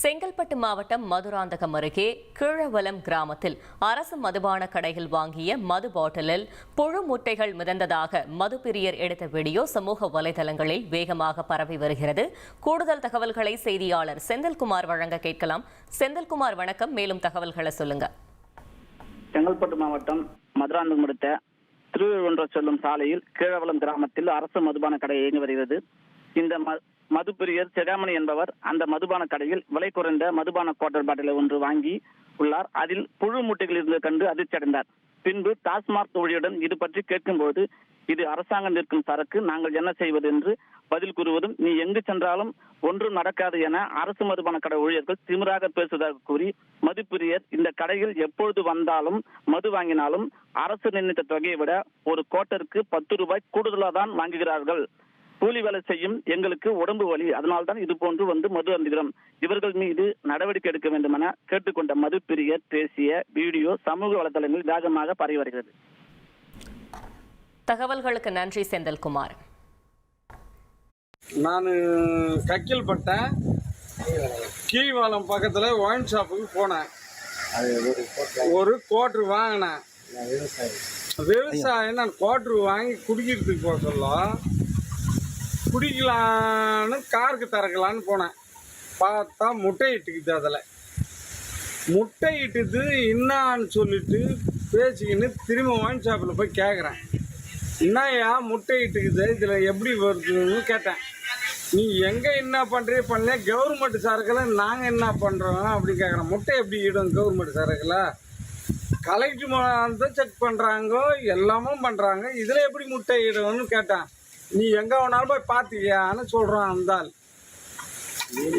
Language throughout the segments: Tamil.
செங்கல்பட்டு மாவட்டம் மதுராந்தகம் அருகே கீழவலம் கிராமத்தில் அரசு மதுபான கடையில் வாங்கிய மது பாட்டிலில் புழு முட்டைகள் மிதந்ததாக மதுப்பிரியர் எடுத்த வீடியோ சமூக வலைதளங்களில் வேகமாக பரவி வருகிறது. கூடுதல் தகவல்களை செய்தியாளர் செந்தில்குமார் வழங்க கேட்கலாம். செந்தில்குமார் வணக்கம், மேலும் தகவல்களை சொல்லுங்க. செங்கல்பட்டு மாவட்டம் மதுராந்தகம் அடுத்த திருவள்ளுவர் செல்லும் சாலையில் கீழவலம் கிராமத்தில் அரசு மதுபான கடை இயங்கி வருகிறது. இந்த மதுப்பிரியர் செடாமணி என்பவர் அந்த மதுபான கடையில் விலை குறைந்த மதுபான குவார்டர் பாட்டிலை ஒன்று வாங்கி உள்ளார். அதில் புழு மூட்டைகள் இருந்து கண்டு அதிர்ச்சி அடைந்தார். பின்பு டாஸ்மாக் ஊழியரிடம் இது பற்றி கேட்கும்போது, இது அரசாங்கம் நிற்கும் சரக்கு, நாங்கள் என்ன செய்வது என்று பதில் கூறுவதும், நீ எங்கு சென்றாலும் ஒன்றும் நடக்காது என அரசு மதுபான கடை ஊழியர்கள் திமிராக பேசுவதாக கூறி, மதுப்பிரியர் இந்த கடையில் எப்பொழுது வந்தாலும் மது வாங்கினாலும் அரசு நிர்ணயித்த தொகையை விட ஒரு குவார்ட்டருக்கு 10 ரூபாய் கூடுதலாக தான் வாங்குகிறார்கள். கூலி வேலை செய்யும் எங்களுக்கு உடம்பு வலி, அதனால்தான் இது போன்று வந்து மது அருந்துகிறோம். இவர்கள் மீது நடவடிக்கை எடுக்க வேண்டும் என கேட்டுக்கொண்ட மதுப்பிரியர் பேசிய வீடியோ சமூக வலைதளங்களில் வேகமாக பரவி வருகிறது. தகவல்களுக்கு நன்றி செந்தில்குமார். நான் கக்கில்பட்ட கீழ்வாலம் பக்கத்தில் ஒயின் ஷாப்புக்கு போனேன். ஒரு குவார்ட்ரு வாங்கினேன். விவசாயம் நான் குவார்ட்ரு வாங்கி குடிக்கிறதுக்கு போக சொல்ல குடிக்கலான்னு காருக்கு திறக்கலான்னு போனேன். பார்த்தா முட்டை இட்டுக்குது. அதில் முட்டை இட்டுது என்னான்னு சொல்லிட்டு பேசிக்கின்னு திரும்ப ஒயின் ஷாப்பில் போய் கேட்குறேன், என்னையா முட்டை இட்டுக்குது, இதில் எப்படி வருதுன்னு கேட்டேன். நீ எங்கே என்ன பண்ணுறே பண்ணல, கவர்மெண்ட் சரக்கில் நாங்கள் என்ன பண்ணுறோம் அப்படி கேட்குறேன். முட்டை எப்படி இடும் கவர்மெண்ட் சரக்கில்? கலெக்டர் தான் செக் பண்ணுறாங்க, எல்லாமும் பண்ணுறாங்க, இதில் எப்படி முட்டை இடும்னு கேட்டேன். நீ எங்கே வேணாலும் போய் பார்த்துக்கியான்னு சொல்கிறோம். அந்த ஆள்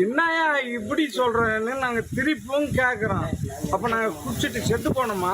என்னையா இப்படி சொல்கிறேன்னு நாங்கள் திருப்பியும் கேட்குறோம். அப்போ நாங்கள் குடிச்சிட்டு செத்து போனோமா?